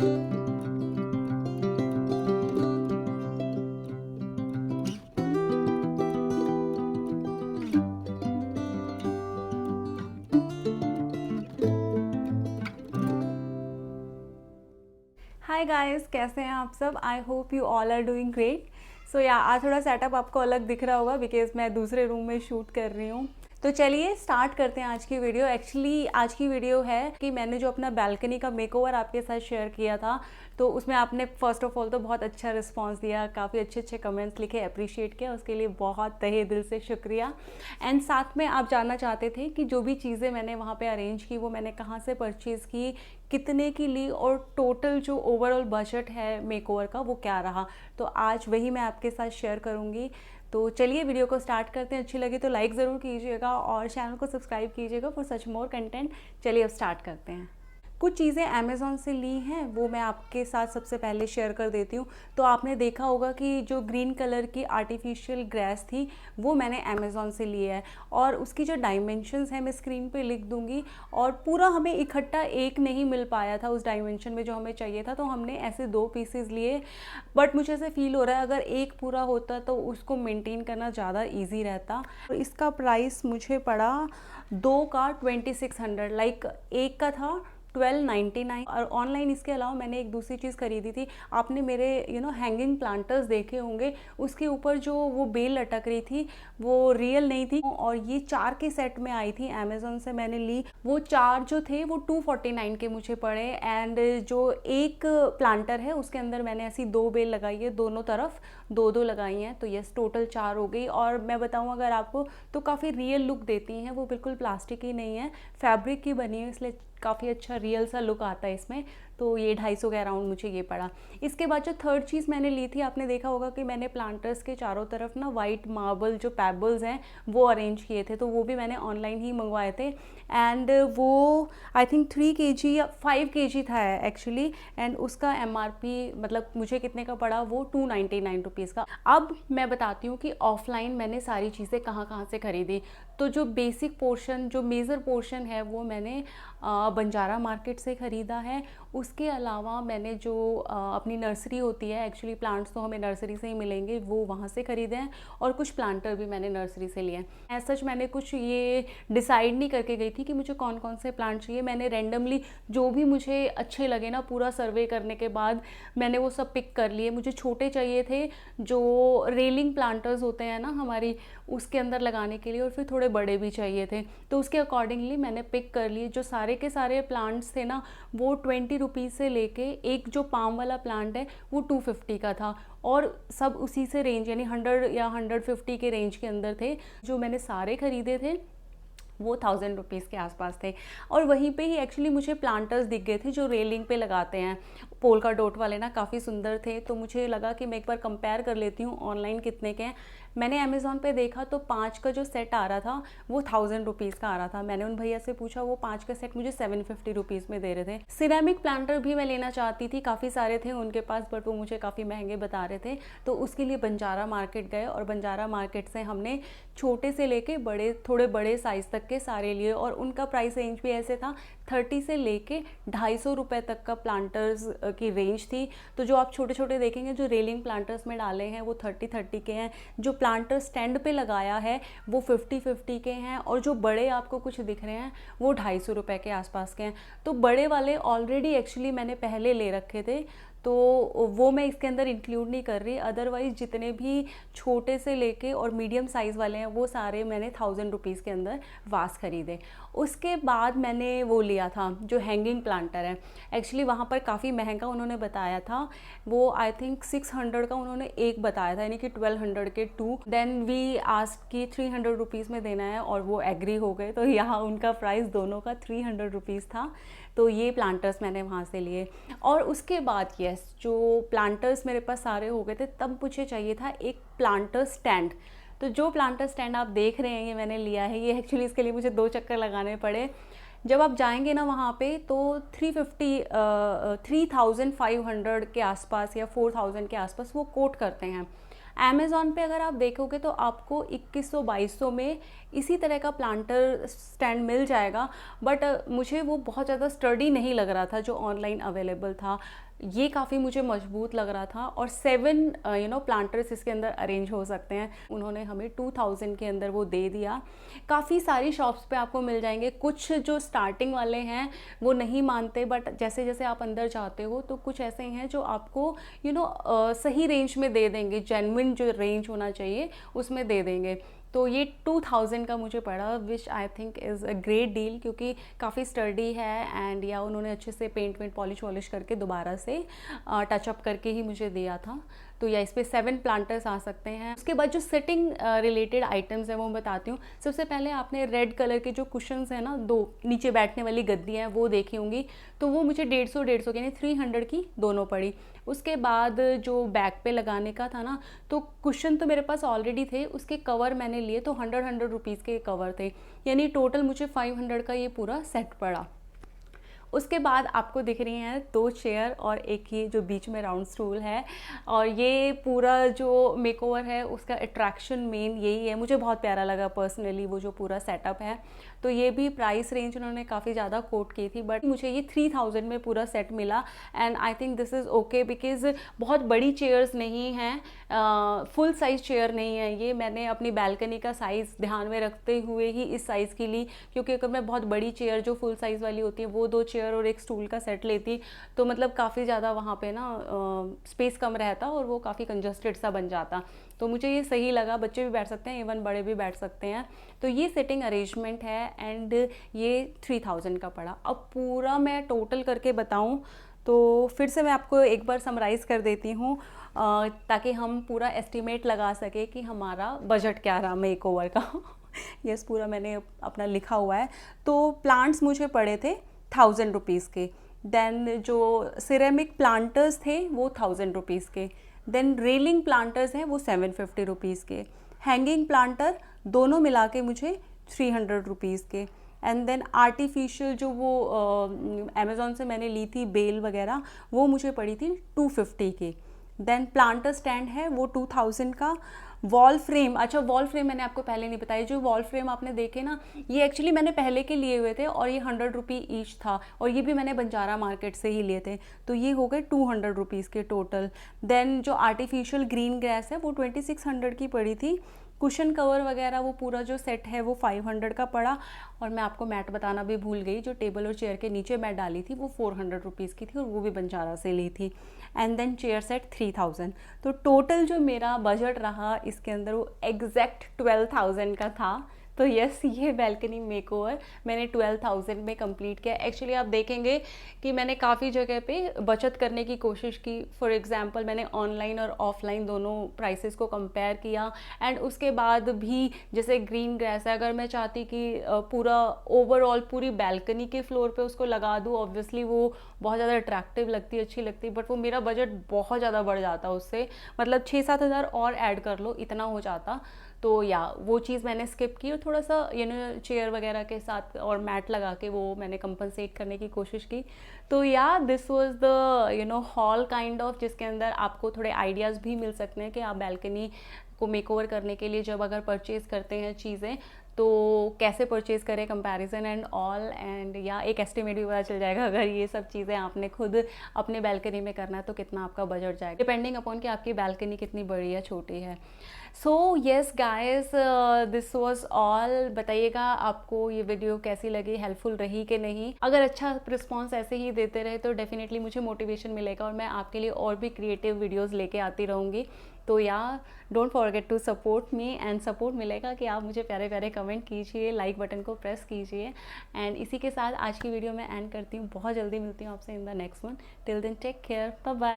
Hi guys, कैसे हैं आप सब। I hope you all are doing great. So yeah आज थोड़ा सेटअप आपको अलग दिख रहा होगा बिकॉज मैं दूसरे रूम में शूट कर रही हूँ। तो चलिए स्टार्ट करते हैं आज की वीडियो। एक्चुअली आज की वीडियो है कि मैंने जो अपना बालकनी का मेकओवर आपके साथ शेयर किया था, तो उसमें आपने फर्स्ट ऑफ ऑल तो बहुत अच्छा रिस्पांस दिया, काफ़ी अच्छे अच्छे कमेंट्स लिखे, अप्रिशिएट किया, उसके लिए बहुत तहे दिल से शुक्रिया। एंड साथ में आप जानना चाहते थे कि जो भी चीज़ें मैंने वहाँ पे अरेंज की वो मैंने कहाँ से परचेज़ की, कितने की ली और टोटल जो ओवरऑल बजट है मेकओवर का वो क्या रहा। तो आज वही मैं आपके साथ शेयर करूँगी। तो चलिए वीडियो को स्टार्ट करते हैं। अच्छी लगी तो लाइक ज़रूर कीजिएगा और चैनल को सब्सक्राइब कीजिएगा फॉर सच मोर कंटेंट। चलिए अब स्टार्ट करते हैं। कुछ चीज़ें अमेज़ॉन से ली हैं, वो मैं आपके साथ सबसे पहले शेयर कर देती हूँ। तो आपने देखा होगा कि जो ग्रीन कलर की आर्टिफिशियल ग्रास थी वो मैंने अमेज़ॉन से ली है, और उसकी जो डायमेंशंस हैं मैं स्क्रीन पे लिख दूँगी। और पूरा हमें इकट्ठा एक नहीं मिल पाया था उस डायमेंशन में जो हमें चाहिए था, तो हमने ऐसे 2 पीसेस लिए। बट मुझे ऐसे फील हो रहा है अगर एक पूरा होता तो उसको मेनटेन करना ज़्यादा ईजी रहता। तो इसका प्राइस मुझे पड़ा 2 का 2600, लाइक एक का था 1299। और ऑनलाइन इसके अलावा मैंने एक दूसरी चीज़ खरीदी थी। आपने मेरे हैंगिंग प्लांटर्स देखे होंगे, उसके ऊपर जो वो बेल लटक रही थी वो रियल नहीं थी, और ये 4 के सेट में आई थी, अमेज़ॉन से मैंने ली। वो 4 जो थे वो 249 के मुझे पड़े। एंड जो एक प्लांटर है उसके अंदर मैंने ऐसी 2 बेल लगाई है, दोनों तरफ 2-2 लगाई हैं, तो यस टोटल 4 हो गई। और मैं बताऊँ अगर आपको, तो काफ़ी रियल लुक देती हैं वो, बिल्कुल प्लास्टिक ही नहीं है, फैब्रिक की बनी है, इसलिए काफ़ी अच्छा रियल सा लुक आता है इसमें। तो ये 250 के अराउंड मुझे ये पड़ा। इसके बाद जो थर्ड चीज़ मैंने ली थी, आपने देखा होगा कि मैंने प्लांटर्स के चारों तरफ ना वाइट मार्बल जो पेबल्स हैं वो अरेंज किए थे, तो वो भी मैंने ऑनलाइन ही मंगवाए थे। एंड वो आई थिंक 3 kg या 5 kg था एक्चुअली। एंड उसका MRP मतलब मुझे कितने का पड़ा, वो 299 रुपीज़ का। अब मैं बताती हूँ कि ऑफलाइन मैंने सारी चीज़ें कहाँ कहाँ से खरीदी। तो जो बेसिक पोर्शन, जो मेजर पोर्शन है वो मैंने बंजारा मार्केट से ख़रीदा है। उसके अलावा मैंने जो अपनी नर्सरी होती है, एक्चुअली प्लांट्स तो हमें नर्सरी से ही मिलेंगे, वो वहाँ से ख़रीदे हैं। और कुछ प्लांटर भी मैंने नर्सरी से लिए हैं। ऐसा सच मैंने कुछ ये डिसाइड नहीं करके गई थी कि मुझे कौन कौन से प्लांट चाहिए। मैंने रैंडमली जो भी मुझे अच्छे लगे ना, पूरा सर्वे करने के बाद मैंने वो सब पिक कर लिए। मुझे छोटे चाहिए थे जो रेलिंग प्लांटर्स होते हैं ना हमारी, उसके अंदर लगाने के लिए, और फिर थोड़े बड़े भी चाहिए थे, तो उसके अकॉर्डिंगली मैंने पिक कर लिए। जो सारे के सारे प्लांट्स थे ना वो 20 रुपीज़ से लेके एक जो पाम वाला प्लांट है वो 250 का था, और सब उसी से रेंज यानी 100 या 150 के रेंज के अंदर थे। जो मैंने सारे खरीदे थे वो 1000 रुपीज़ के आसपास थे। और वहीं पे ही एक्चुअली मुझे प्लांटर्स दिख गए थे जो रेलिंग पे लगाते हैं, पोल्का डॉट वाले ना, काफ़ी सुंदर थे। तो मुझे लगा कि मैं एक बार कंपेयर कर लेती हूँ ऑनलाइन कितने के हैं। मैंने अमेज़ॉन पे देखा तो 5 का जो सेट आ रहा था वो 1000 रुपीज़ का आ रहा था। मैंने उन भैया से पूछा, वो 5 का सेट मुझे 750 रुपीज़ में दे रहे थे। सिरेमिक प्लांटर भी मैं लेना चाहती थी, काफ़ी सारे थे उनके पास, बट वो मुझे काफ़ी महंगे बता रहे थे। तो उसके लिए बंजारा मार्केट गए, और बंजारा मार्केट से हमने छोटे से लेके बड़े, थोड़े बड़े साइज़ तक के सारे लिए। और उनका प्राइस रेंज भी ऐसे था, 30 से लेके 250 रुपये तक का प्लांटर्स की रेंज थी। तो जो आप छोटे छोटे देखेंगे जो रेलिंग प्लांटर्स में डाले हैं वो 30 के हैं। जो प्लांटर स्टैंड पे लगाया है वो 50 के हैं। और जो बड़े आपको कुछ दिख रहे हैं वो 250 रुपये के आसपास के हैं। तो बड़े वाले ऑलरेडी एक्चुअली मैंने पहले ले रखे थे, तो वो मैं इसके अंदर इंक्लूड नहीं कर रही। अदरवाइज़ जितने भी छोटे से लेके और मीडियम साइज़ वाले हैं वो सारे मैंने 1000 रुपीज़ के अंदर वास खरीदे। उसके बाद मैंने वो लिया था जो हैंगिंग प्लांटर है। एक्चुअली वहाँ पर काफ़ी महंगा उन्होंने बताया था, वो आई थिंक 600 का उन्होंने एक बताया था, यानी कि 1200 के 2। देन वी आस्क कि 300 रुपीज़ में देना है, और वो एग्री हो गए। तो यहाँ उनका प्राइस दोनों का 300 रुपीज़ था। तो ये प्लांटर्स मैंने वहाँ से लिए। और उसके बाद यस, जो प्लांटर्स मेरे पास सारे हो गए थे, तब मुझे चाहिए था एक प्लांटर स्टैंड। तो जो प्लांटर स्टैंड आप देख रहे हैं ये मैंने लिया है। ये एक्चुअली इसके लिए मुझे 2 चक्कर लगाने पड़े। जब आप जाएंगे ना वहाँ पे तो 3500 के आसपास या 4000 के आसपास वो कोट करते हैं। अमेज़ॉन पे अगर आप देखोगे तो आपको 2100-2200 में इसी तरह का प्लांटर स्टैंड मिल जाएगा, बट मुझे वो बहुत ज़्यादा स्टर्डी नहीं लग रहा था जो ऑनलाइन अवेलेबल था। ये काफ़ी मुझे मजबूत लग रहा था, और 7 प्लांटर्स इसके अंदर अरेंज हो सकते हैं। उन्होंने हमें 2000 के अंदर वो दे दिया। काफ़ी सारी शॉप्स पे आपको मिल जाएंगे, कुछ जो स्टार्टिंग वाले हैं वो नहीं मानते, बट जैसे जैसे आप अंदर जाते हो तो कुछ ऐसे हैं जो आपको सही रेंज में दे देंगे, जेन्युइन जो रेंज होना चाहिए उसमें दे देंगे। तो ये 2000 का मुझे पड़ा, which I think is a great deal, क्योंकि काफ़ी स्टर्डी है एंड या उन्होंने अच्छे से पेंट पॉलिश वॉलिश करके दोबारा से टचअप करके ही मुझे दिया था। तो या इस पर 7 प्लांटर्स आ सकते हैं। उसके बाद जो सिटिंग रिलेटेड आइटम्स हैं वो मैं बताती हूँ। सबसे पहले आपने रेड कलर के जो कुशन्स हैं ना, 2 नीचे बैठने वाली गद्दियाँ हैं, वो देखी होंगी, तो वो मुझे 150 यानी 300 की दोनों पड़ी। उसके बाद जो बैक पे लगाने का था ना, तो कुशन तो मेरे पास ऑलरेडी थे, उसके कवर मैंने लिए तो 100 रुपीज़ के कवर थे, यानी टोटल मुझे 500 का ये पूरा सेट पड़ा। उसके बाद आपको दिख रही हैं 2 चेयर और एक ये जो बीच में राउंड स्टूल है, और ये पूरा जो मेकओवर है उसका अट्रैक्शन मेन यही है। मुझे बहुत प्यारा लगा पर्सनली वो जो पूरा सेटअप है। तो ये भी प्राइस रेंज उन्होंने काफ़ी ज़्यादा कोट की थी, बट मुझे ये 3000 में पूरा सेट मिला, and I think this is okay, because बहुत बड़ी चेयर्स नहीं हैं, फुल साइज़ चेयर नहीं है ये। मैंने अपनी बैल्कनी का साइज़ ध्यान में रखते हुए ही इस साइज़ की ली, क्योंकि अगर मैं बहुत बड़ी चेयर जो फुल साइज़ वाली होती है वो 2 चेयर और एक स्टूल का सेट लेती तो मतलब काफ़ी ज़्यादा वहाँ पे ना स्पेस कम रहता और वो काफ़ी कंजस्टेड सा बन जाता। तो मुझे ये सही लगा, बच्चे भी बैठ सकते हैं, इवन बड़े भी बैठ सकते हैं। तो ये सिटिंग अरेंजमेंट है एंड ये 3000 का पड़ा। अब पूरा मैं टोटल करके बताऊं तो फिर से मैं आपको एक बार समराइज़ कर देती हूँ, ताकि हम पूरा एस्टिमेट लगा सके कि हमारा बजट क्या रहा मेकओवर का। यस, पूरा मैंने अपना लिखा हुआ है। तो प्लांट्स मुझे पड़े थे 1000 रुपीज़ के, देन जो सिरेमिक प्लांटर्स थे वो 1000 रुपीज़ के, देन रेलिंग प्लांटर्स हैं वो 750 रुपीज़ के, हैंगिंग प्लांटर दोनों मिला के मुझे 300 रुपीज़ के, एंड देन आर्टिफिशियल जो वो अमेज़ॉन से मैंने ली थी बेल वगैरह, वो मुझे पड़ी थी 250 की। देन प्लांटर स्टैंड है वो 2000 का। वॉल फ्रेम, अच्छा वॉल फ्रेम मैंने आपको पहले नहीं बताया, जो वॉल फ्रेम आपने देखे ना, ये एक्चुअली मैंने पहले के लिए हुए थे और ये 100 रुपी ईच था, और ये भी मैंने बंजारा मार्केट से ही लिए थे, तो ये हो गए 200 रुपीज़ के टोटल। देन जो आर्टिफिशियल ग्रीन ग्रास है वो 2600 की पड़ी थी। कुशन कवर वगैरह वो पूरा जो सेट है वो 500 का पड़ा, और मैं आपको मैट बताना भी भूल गई, जो टेबल और चेयर के नीचे मैट डाली थी वो 400 रुपीज़ की थी, और वो भी बंजारा से ली थी। And then chair set 3000। तो टोटल जो मेरा बजट रहा इसके अंदर वो एग्जैक्ट 12000 का था। तो यस, ये बैल्कनी मेकओवर मैंने 12000 में कंप्लीट किया। एक्चुअली आप देखेंगे कि मैंने काफ़ी जगह पे बचत करने की कोशिश की। फॉर एग्जांपल मैंने ऑनलाइन और ऑफलाइन दोनों प्राइसेस को कंपेयर किया, एंड उसके बाद भी जैसे ग्रीन ग्रास है, अगर मैं चाहती कि पूरा ओवरऑल पूरी बैल्कनी के फ्लोर पे उसको लगा दूँ, ऑब्वियसली वो बहुत ज़्यादा अट्रैक्टिव लगती, अच्छी लगती, बट वो मेरा बजट बहुत ज़्यादा बढ़ जाता उससे, मतलब 6-7 हज़ार और ऐड कर लो इतना हो जाता। तो या वो चीज़ मैंने स्किप की, और थोड़ा सा चेयर वगैरह के साथ और मैट लगा के वो मैंने कंपनसेट करने की कोशिश की। तो या this was the hall kind of, जिसके अंदर आपको थोड़े आइडियाज़ भी मिल सकते हैं कि आप बैल्कनी को मेकओवर करने के लिए जब अगर परचेज़ करते हैं चीज़ें तो कैसे परचेज़ करें, कंपैरिजन एंड ऑल, एंड या एक एस्टिमेट भी पता चल जाएगा अगर ये सब चीज़ें आपने खुद अपने बैल्कनी में करना है तो कितना आपका बजट जाएगा, डिपेंडिंग अपॉन कि आपकी बैल्कनी कितनी बड़ी या छोटी है। So yes guys, this was all. बताइएगा आपको ये वीडियो कैसी लगी, हेल्पफुल रही कि नहीं। अगर अच्छा रिस्पॉन्स ऐसे ही देते रहे तो डेफिनेटली मुझे मोटिवेशन मिलेगा और मैं आपके लिए और भी क्रिएटिव वीडियोज़ लेके आती रहूँगी। तो या don't forget to support me, and support मिलेगा कि आप मुझे प्यारे प्यारे कमेंट कीजिए, लाइक बटन को प्रेस कीजिए। एंड इसी के साथ आज की वीडियो मैं एंड करती हूँ। बहुत जल्दी मिलती हूँ आपसे in the next one. Till then take care, bye bye.